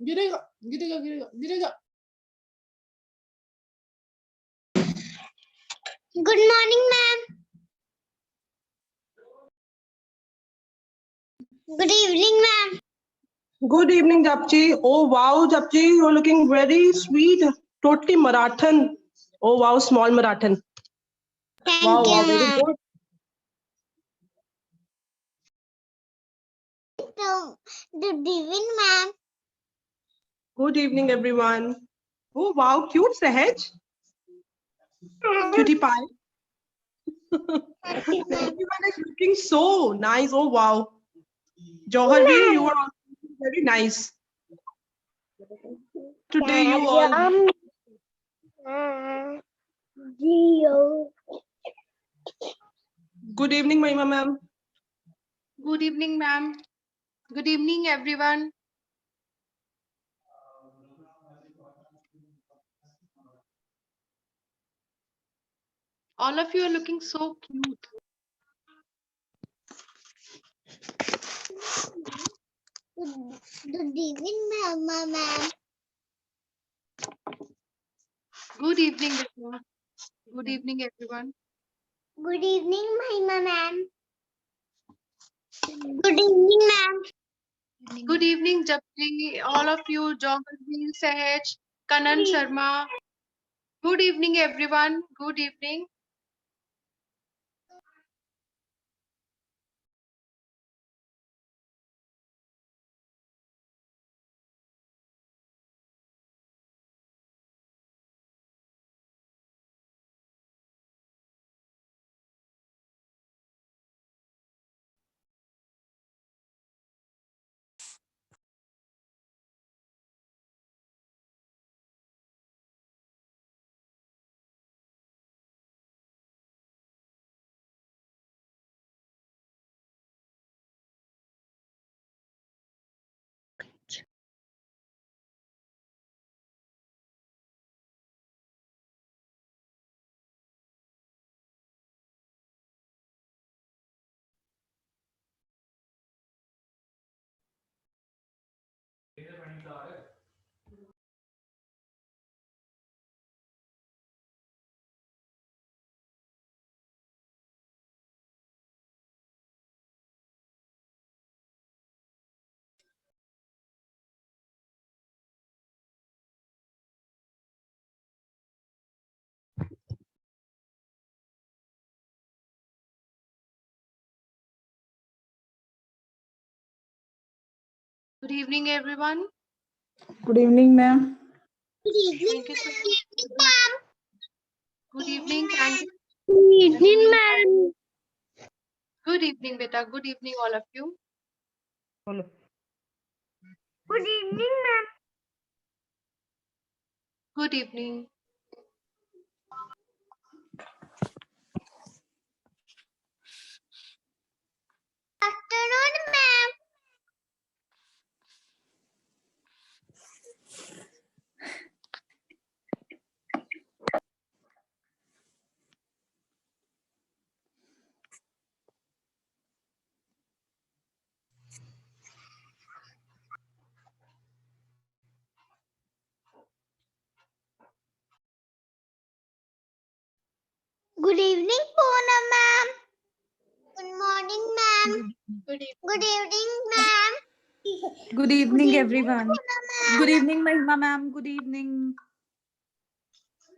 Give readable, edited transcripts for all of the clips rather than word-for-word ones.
गिरेगा गिरेगा गिरेगा गिरेगा. Good morning, ma'am. Good evening, ma'am. Good evening, Japji. Oh wow, Japji, you're looking very sweet. Totally Marathan. Oh wow, small Marathan. Thank Wow, you, wow, very ma'am. good. So, good evening, ma'am. Good evening, everyone. Oh wow, cute Sahaj. Cutie pie. Everyone is looking so nice. Oh wow. Johari, you are also very nice. Today you all. Good evening, Mahima ma'am. Good evening, ma'am. Good evening, everyone. All of you are looking so cute. Good evening, ma'am. Good evening, Vishnu. Good evening, everyone. Good evening, ma'am. Good evening, ma'am. Good evening, Japji. All of you, Johari, Sahaj, Kanan Sharma. Good evening, everyone. Good evening. Good evening, everyone. Good evening, ma'am. Good evening, Thank you so much. ma'am. Good evening. Thank you. Good evening, ma'am. Good evening, beta. Good evening, all of you. Good evening, ma'am. Good evening. Afternoon, ma'am. Good evening, Pona, ma'am. Good morning, ma'am. Good evening. Good evening, ma'am. Good evening, evening, everyone. Pona, ma'am. Good evening, Mahima ma'am. Good evening.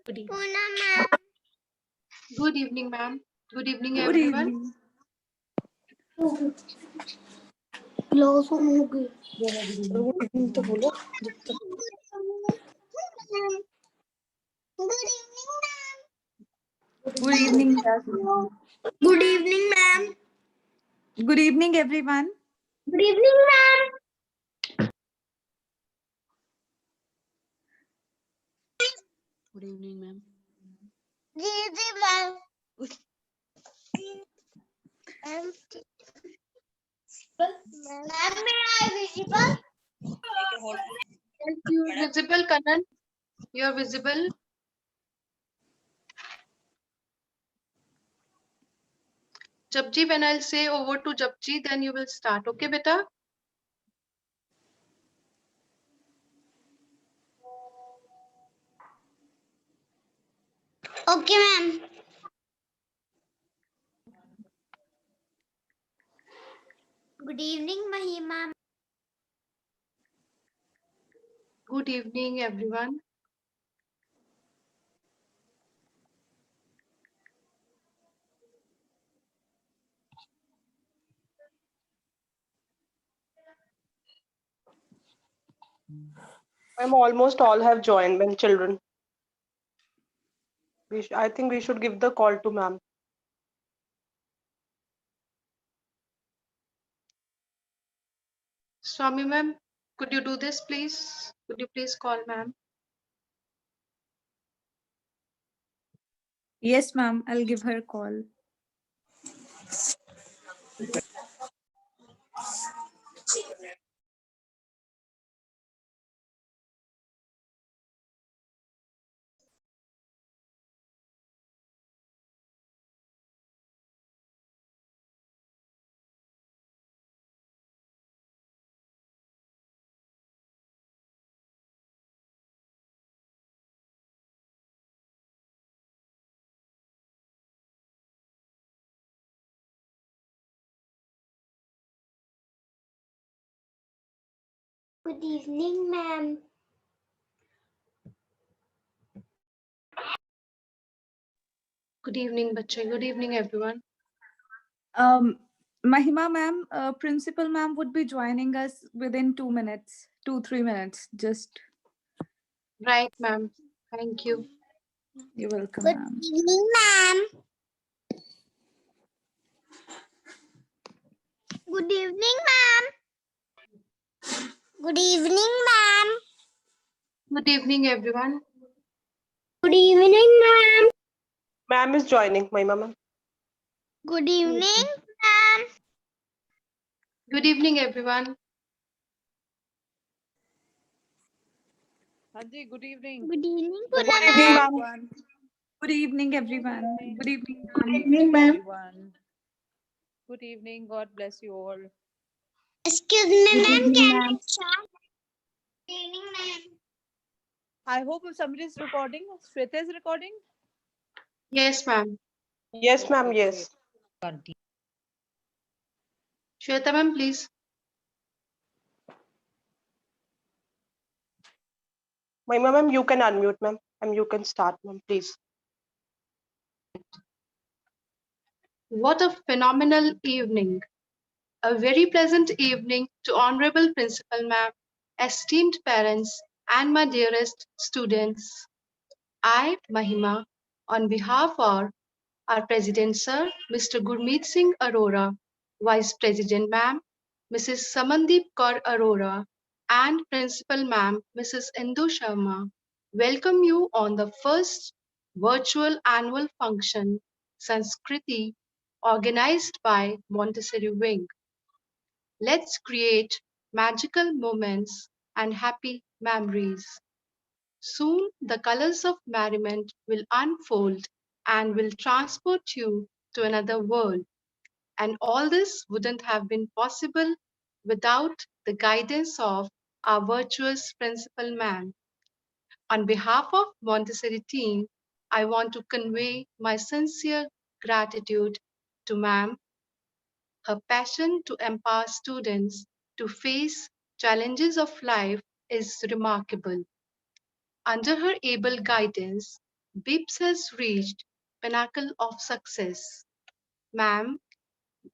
Good evening. Pona, ma'am. Good evening, ma'am. Good evening, Good everyone. evening. Close हो गई तो बोलो Good evening, ma'am. Good evening, class. Good evening, ma'am. Good evening, everyone. Good evening, ma'am. Good evening, ma'am. Good evening, ma'am. Ma'am, may I visible? Yes, you are visible, Kanan. You are visible. Japji, when I'll say over to Japji, then you will start. Okay, beta? Okay, ma'am. Good evening, Mahima. Good evening, everyone. I'm almost all have joined, when children. I think we should give the call to ma'am. Swami ma'am, could you do this, please? Could you please call ma'am? Yes, ma'am. I'll give her a call. Good evening, ma'am. Good evening, bache. Good evening, everyone. Mahima ma'am, principal ma'am would be joining us within 2 minutes, 3 minutes. Just Right, ma'am. Thank you. you're welcome, Good ma'am. evening, ma'am. Good evening, ma'am. Good evening, ma'am. Good evening, everyone. Good evening, ma'am. Ma'am is joining, my ma'am. Good evening, ma'am. Good evening, everyone. Hanji, good evening. Good evening, Good Puna evening, ma'am. ma'am. Everyone. Good evening, everyone. Good evening, Good ma'am. evening, everyone. Good evening. God bless you all. Excuse me, Good ma'am. evening, Can ma'am. I start? Good evening, ma'am. I hope somebody is recording. Shweta is recording. Yes, ma'am. Yes, ma'am, Okay, yes. great. Shweta ma'am, please. My ma'am, you can unmute, ma'am. And you can start, ma'am, please. What a phenomenal evening. A very pleasant evening to Honorable Principal Ma'am, esteemed parents, and my dearest students. I, Mahima, on behalf of our President Sir, Mr. Gurmeet Singh Arora, Vice President Ma'am, Mrs. Samandeep Kaur Arora, and Principal Ma'am, Mrs. Indu Sharma, welcome you on the first virtual annual function, Sanskriti, organized by Montessori Wing. Let's create magical moments and happy memories. Soon the colors of merriment will unfold and will transport you to another world. And all this wouldn't have been possible without the guidance of our virtuous principal ma'am. On behalf of Montessori team, I want to convey my sincere gratitude to ma'am. Her passion to empower students to face challenges of life is remarkable. Under her able guidance, BIPS has reached pinnacle of success. Ma'am,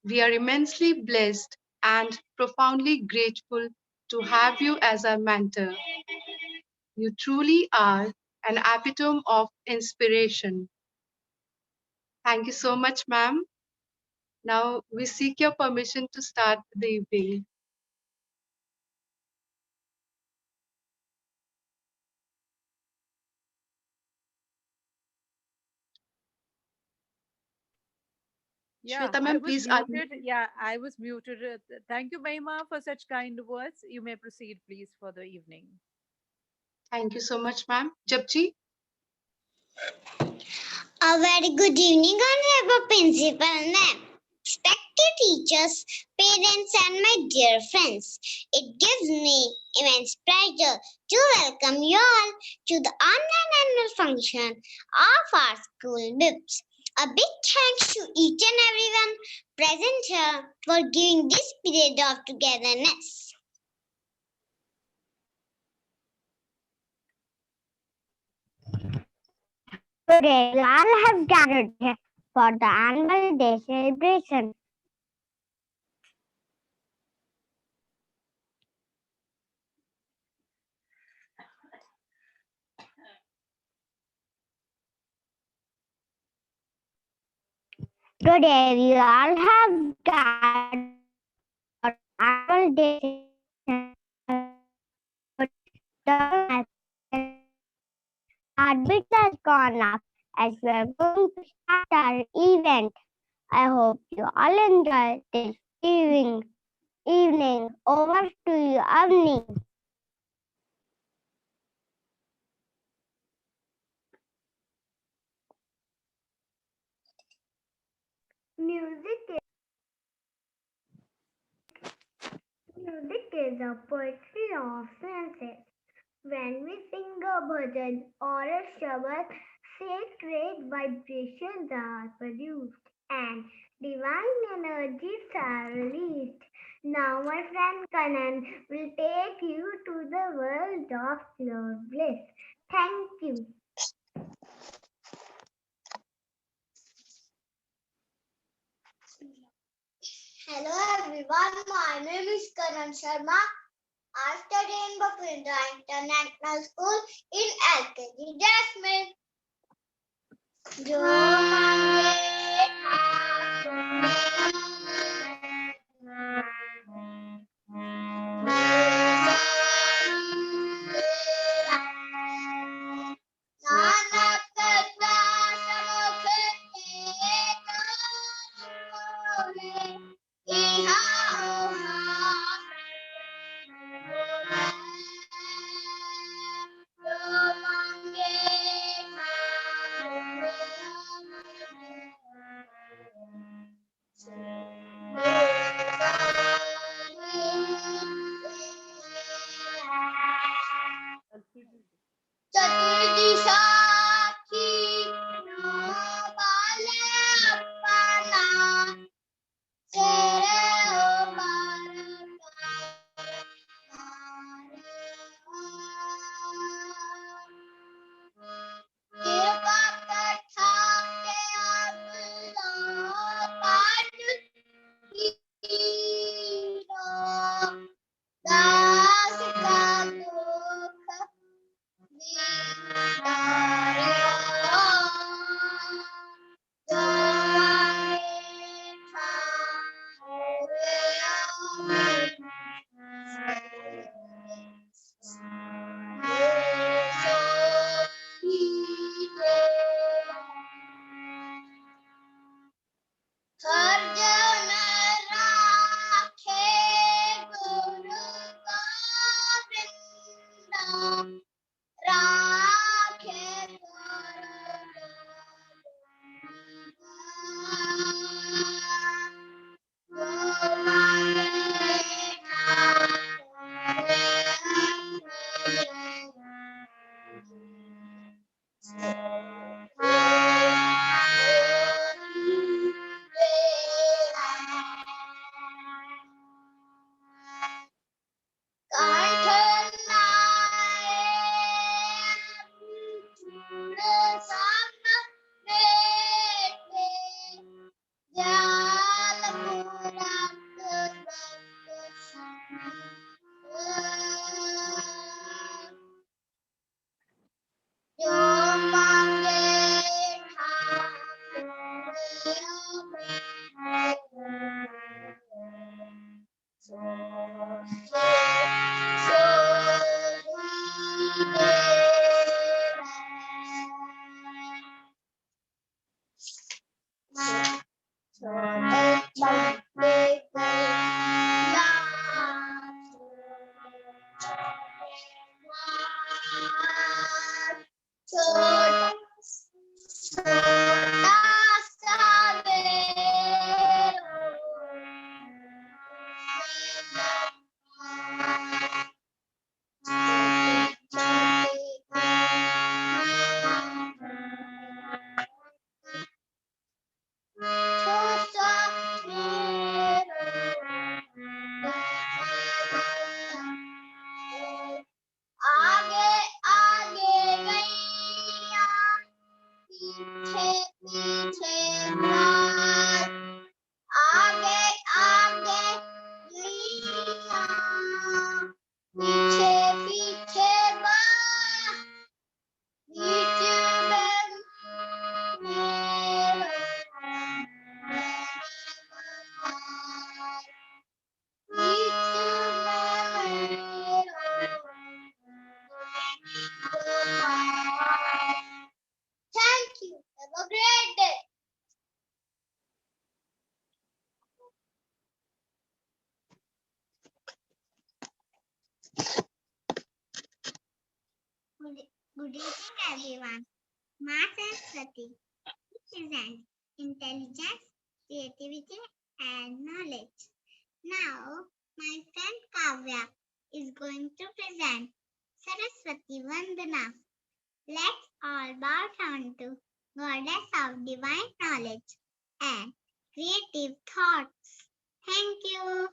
we are immensely blessed and profoundly grateful to have you as our mentor. You truly are an epitome of inspiration. Thank you so much, ma'am. Now we seek your permission to start the evening. Yeah, Shweta I ma'am, was please unmute. muted. Yeah, I was muted. Thank you, Mahima, for such kind words. You may proceed, please, for the evening. Thank you so much, ma'am. Japji, A very good evening, Honorable Principal Ma'am, respected teachers, parents, and my dear friends. It gives me immense pleasure to welcome you all to the online annual function of our school BIPS. A big thanks to each and everyone present here for giving this period of togetherness. Today, we all have gathered here for the annual day celebration. Today, we all have gathered for annual day celebration. Heartbeat has gone up as we are going to start our event. I hope you all enjoy this evening. Over to you, Avni. Music is a poetry of senses. When we sing a bhajan or a shabad, sacred vibrations are produced and divine energies are released. Now, my friend Kanan will take you to the world of pure bliss. Thank you. Hello everyone, my name is Karan Sharma. I study in Bapinda International School in LKG Jasmine. जो मांगे नानक आगे आगे गैया पीछे पीछे घाट आगे आगे गैया पीछे पीछे बाघ बीच में Thank you. Have a great day. Good evening, everyone. Majestic present intelligence, creativity, and knowledge. Now, my friend Kavya is going to present Saraswati Vandana. Let's all bow down to Goddess of Divine Knowledge and Creative Thoughts. Thank you.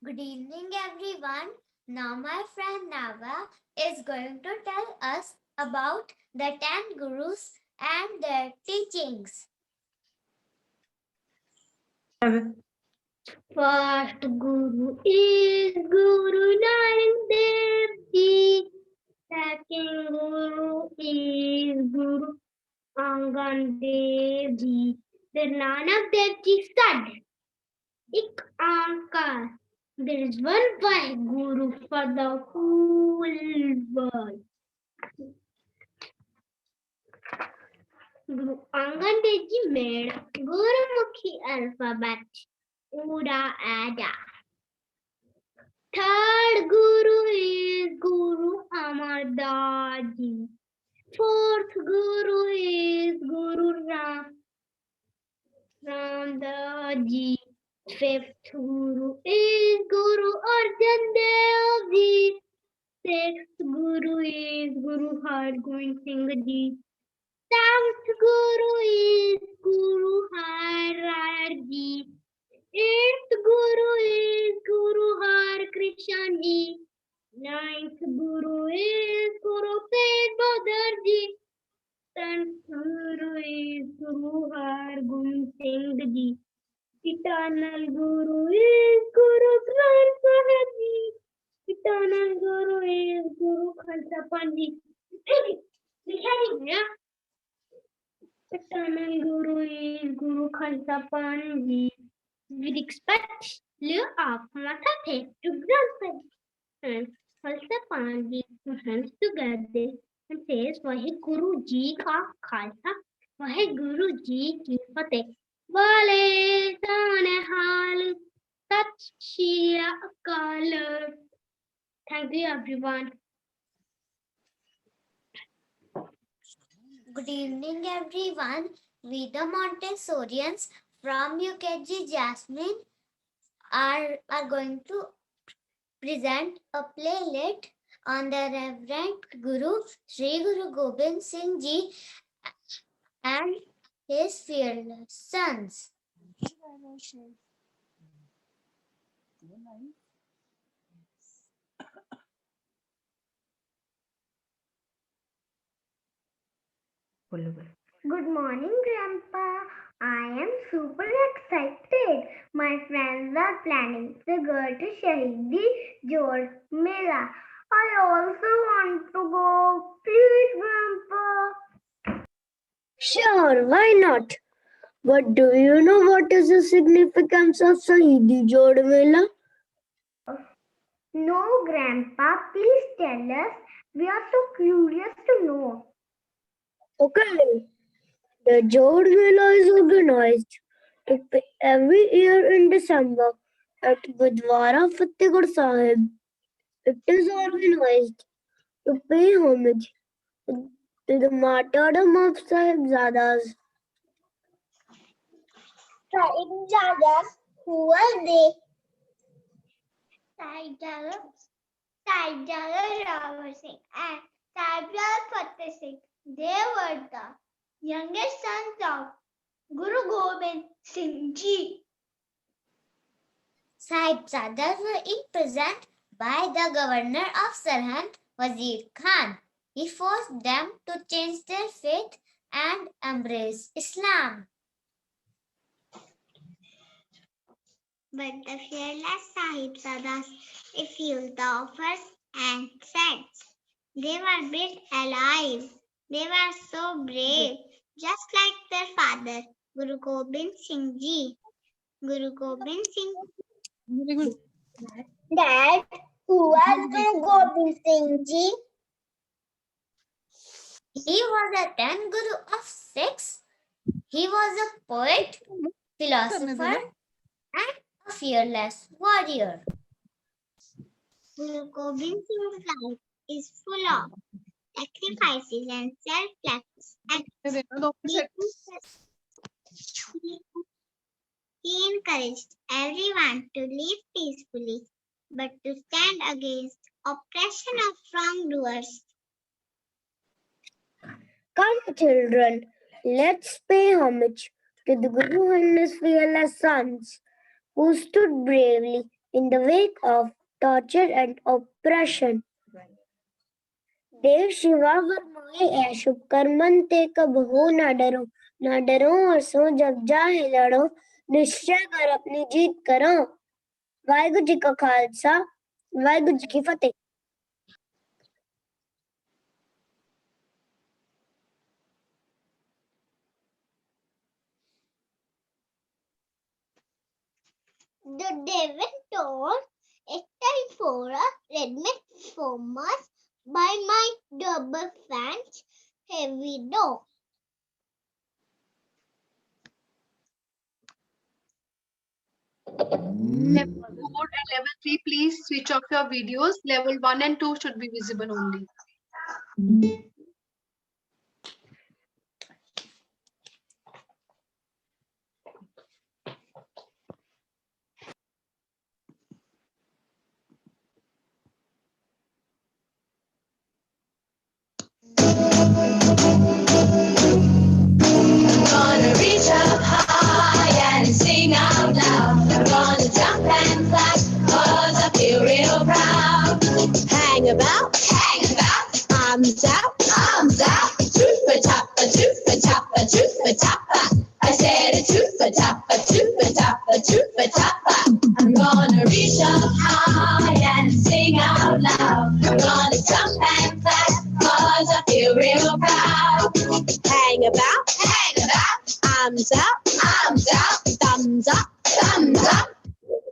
Good evening, everyone. Now, my friend Nava is going to tell us about the 10 gurus and their teachings. First guru is Guru Nanak Dev Ji. Second guru is Guru Angan Dev Ji. Then Nanak Dev Ji said, Ik Ankar. There is one Vaheguru Guru for the whole world. Guru Angan Dev Ji made Gurumukhi alphabet. Ura Ada. Third Guru Guru is Guru Ram Das Ji. Fifth Guru is Guru Arjan Dev Ji. Sixth Guru is Guru Hargobind Singh Ji. Seventh Guru is Guru Har Rai Ji. Eighth Guru is Guru Har Krishna Ji. Ninth Guru is Guru Tegh Bahadur Ji. 10th Guru is Guru Hargobind Singh Ji. Eternal Guru is Guru Granth Sahib Ji. Eternal Guru is Guru Khalsa Panji. Eternal Guru is Guru Khalsa Panji. With respectfully of Mathathe to Granth and Khalsa Panji hands together and says Vaheguru Ji Ka Khalsa, Vaheguru Ji Ki Fateh. Wale Sane Hal Sat Shri Akal. Thank you, everyone. Good evening, everyone. We, the Montessorians from UKG Jasmine, are going to present a playlet on the Reverend Guru Sri Guru Gobind Singh Ji and his fearless sons. Good morning, Grandpa. I am super excited. My friends are planning to go to Shahidi Jod Mela. I also want to go. Please, Grandpa. Sure, why not? But do you know what is the significance of Shahidi Jod Mela? No, Grandpa. Please tell us. We are so curious to know. Okay. The Jod Mela is organized every year in December at Gurdwara Fatehgarh Sahib. It is organized to pay homage to the martyrdom of Sahibzadas. Sahibzadas, who are they? Sahibzada Rawar Singh and Sahibzada Fateh Singh. They were the youngest sons of Guru Gobind Singh Ji. Sahibzadas were imprisoned by the governor of Sarhand, Wazir Khan. He forced them to change their faith and embrace Islam. But the fearless Sahibzadas refused the offers and said they were built alive. They were so brave, just like their father, Guru Gobind Singh Ji. Guru Gobind Singh. Very good. Dad, who was Guru Gobind Singh Ji? He was a 10th Guru of Sikhs. He was a poet, philosopher, and a fearless warrior. Guru Gobind Singh's life is full of sacrifices and selfless. He encouraged everyone to live peacefully, but to stand against oppression of wrongdoers. Come, children, let's pay homage to the Guru and his fearless sons, who stood bravely in the wake of torture and oppression. देव शिवा वर्माए ऐशुभ कर्मन ते कबहू ना डरो और सो जब जाहे लड़ो निश्चय कर अपनी जीत करो वाहिगुरु जी का खालसा वाहिगुरु जी की फतेह The Devon told it's time for a Redmond performance by my double fans. Here we go. Level 4 and level 3, please switch off your videos. Level 1 and 2 should be visible only. hang about, arms out, toofa-toppa, toofa-toppa, toofa-toppa. I said a toofa-toppa, toofa-toppa, toofa-toppa. I'm gonna reach up high and sing out loud. I'm gonna jump and clap, cause I feel real proud. Hang about, arms out, thumbs up,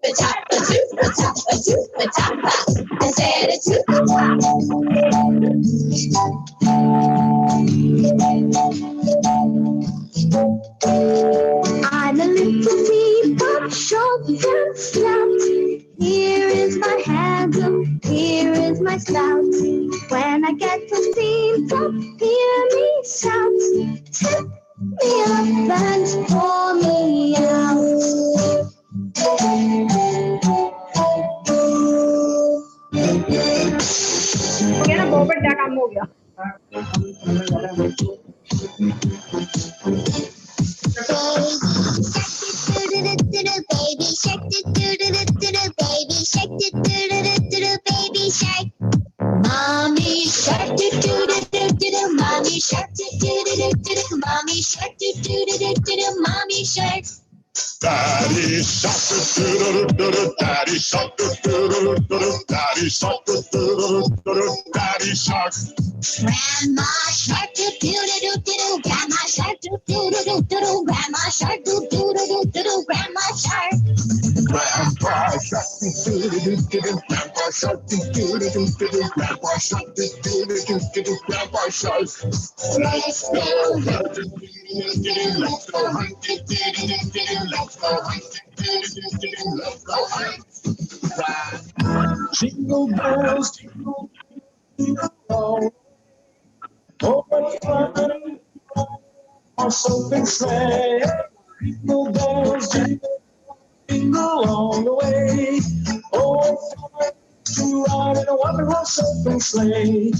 toofa-toppa, toofa-toppa, toofa-toppa. I said a toofa-toppa. I'm a little teapot, short and stout. Here is my handle, here is my spout. When I get to the top, hear me shout. Tip me up and pour me out. मेरा बहुत बड़ा काम हो गया Baby shark, baby shark, baby shark. Mommy shark, mommy shark, mommy shark, mommy shark. Daddy shark, daddy shark, daddy shark, daddy shark. Grandma shark, grandma shark, grandma shark, grandma shark. Grandpa shark, grandpa shark, grandpa shark, grandpa shark. Let's go hunting, let's go hunting, let's go hunting, let's go hunting. Jingle bells, jingle, jingle all. Oh, what fun! Open sleigh. Jingle bells, jingle, jingle all the way. Oh, what fun to ride in a one-horse open sleigh.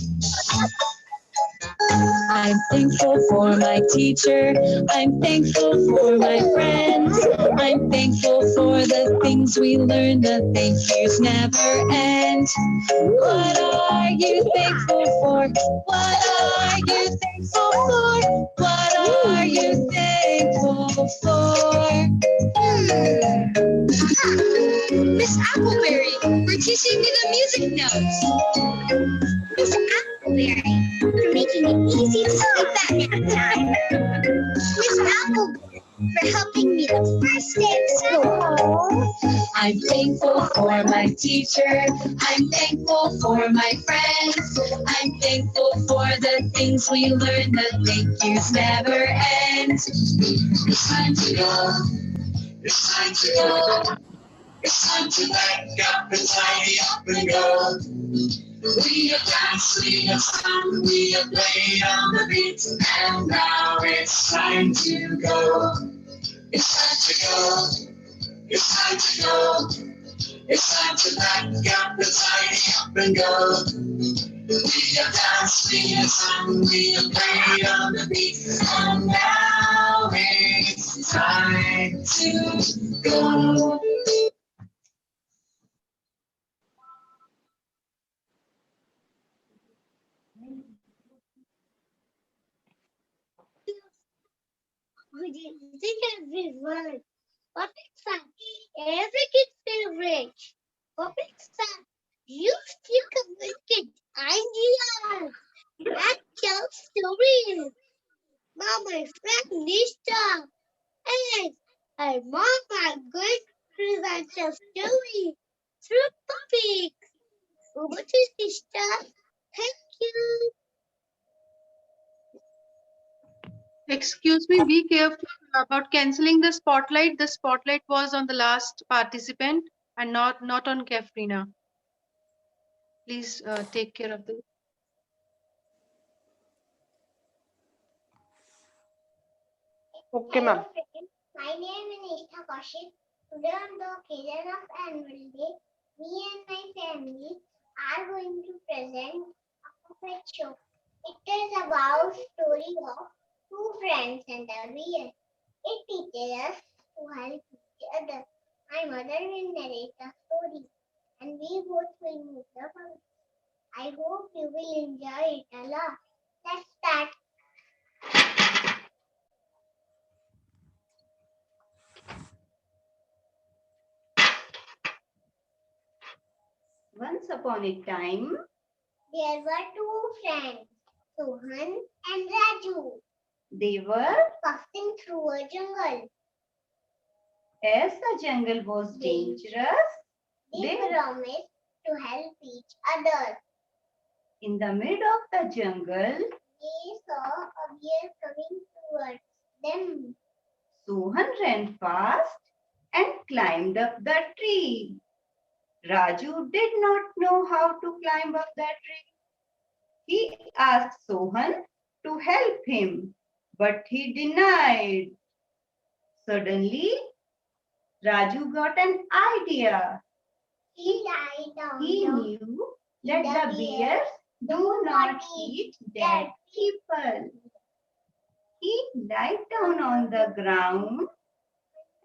I'm thankful for my teacher. I'm thankful for my friends. I'm thankful for the things we learn. The thank yous never end. What are you thankful for? What are you thankful for? What are you thankful for? Miss Appleberry, we're teaching you the music notes. Miss Appleberry, for making it easy to sleep at nap time. Miss Appleberry, for helping me the first day of school. I'm thankful for my teacher. I'm thankful for my friends. I'm thankful for the things we learn. The thank yous never end. It's time to go. It's time to go. It's time to back up and tidy up and go. We have danced, we have sung, we have played on the beat, and now it's time to go. It's time to go. It's time to go. It's time to back up and tidy up and go. We have danced, we have sung, we have played on the beat, and now it's time to go. Good evening, everyone. Public fun, every kid's favorite. Public fun, you still communicate ideas and tell stories. Now, my friend Nisha and her mom are going to present a story through topics. Over to Nisha. Thank you. Excuse me, be careful about canceling the spotlight. The spotlight was on the last participant and not on Kafrina. Please take care of this. Okay, ma'am. My name is Nisha Kaushik. Today on the occasion of annual day, me and my family are going to present a puppet show. It is about story of two friends and a real. It teaches us to help each other. My mother will narrate the story and we both will move the puppet. I hope you will enjoy it a lot. Let's start. Once upon a time, there were two friends, Sohan and Raju. They were Passing through a jungle. As the jungle was dangerous, They promised to help each other. In the middle of the jungle, They saw a bear coming towards them. Sohan ran fast and climbed up the tree. Raju did not know how to climb up the tree. He asked Sohan to help him, but he denied. Suddenly, Raju got an idea. He lied down. He knew that the bears do not eat dead people. He lied down on the ground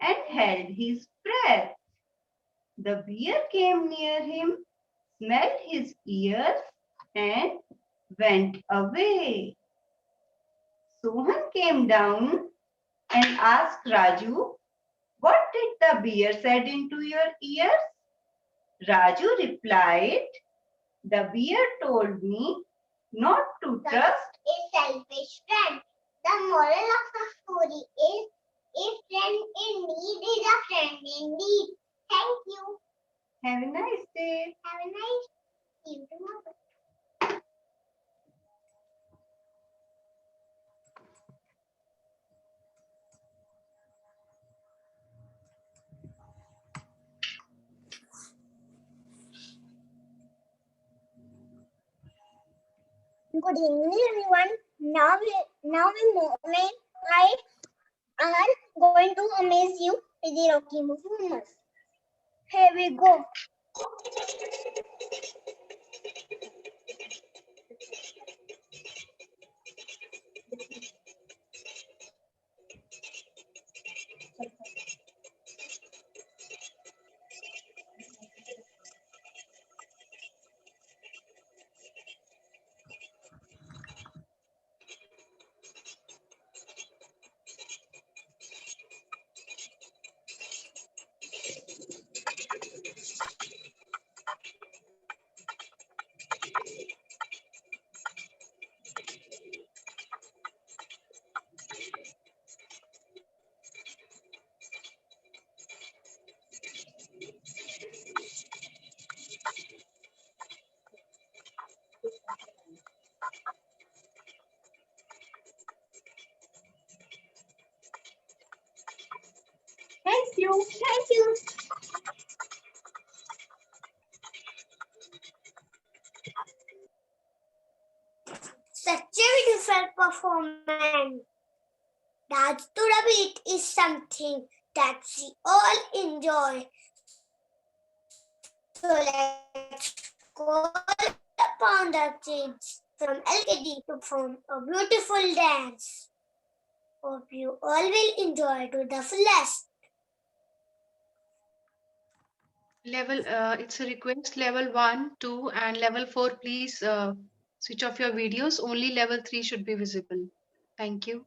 and held his breath. The bear came near him, smelled his ears, and went away. Sohan came down and asked Raju, "What did the bear said into your ears?" Raju replied, "The bear told me not to trust a selfish friend. The moral of the story is a friend in need is a friend indeed. Thank you. Have a nice day." Have a nice see you tomorrow. Good evening, everyone. Now I am going to amaze you with the Rocky performance. Here we go. Thank you. Thank you. Such a beautiful performance. Dance to the beat is something that we all enjoy. So let's call upon the kids from LKD to perform a beautiful dance. Hope you all will enjoy to the fullest. It's a request level 1, 2, and level 4. Please switch off your videos. Only level 3 should be visible. Thank you.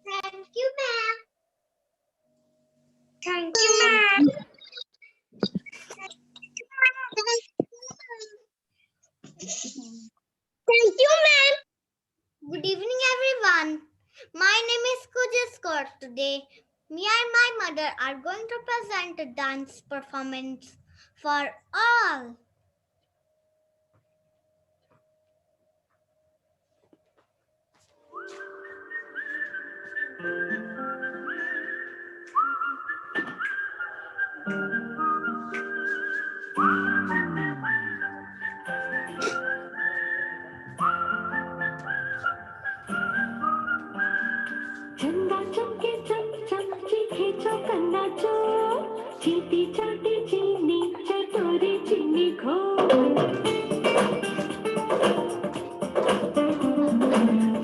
Thank you, ma'am. Thank you, ma'am. Thank you, ma'am. Good evening, everyone. My name is Kuja Scott. Today, me and my mother are going to present a dance performance for all. चंदा चमके चम चम चीखे चौकन्ना चोर चीटी चाटी चीनी चटोरी चीनी घोर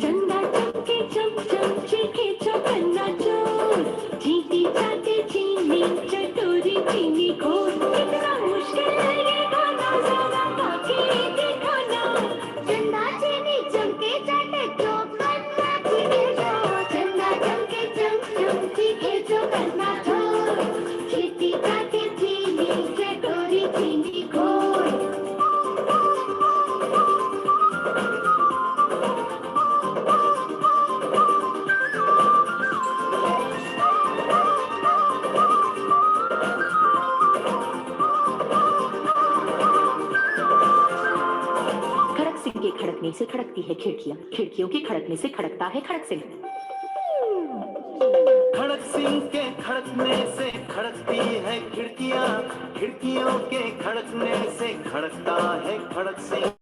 चंदा चमके चम चम चीखे चौकन्ना चोर चीटी चाटी चीनी चटोरी चीनी घोर कितना मुश्किल है ये गाना जरा बाकी देखो ना चंदा चीनी चमके चाटे चौकन्ना चीनी घोर चंदा चमके चम चम चीखे चौकन्ना चोर चीटी चाटी चीनी चटोरी चीनी घोर खड़क सिंह के खड़कने से खड़कती है खिड़कियां खिड़कियों के खड़कने से खड़कता है खड़क सिंह खड़क सिंह के खड़कने से खड़कती है खिड़कियां खिड़कियों के खड़कने से खड़कता है खड़क सिंह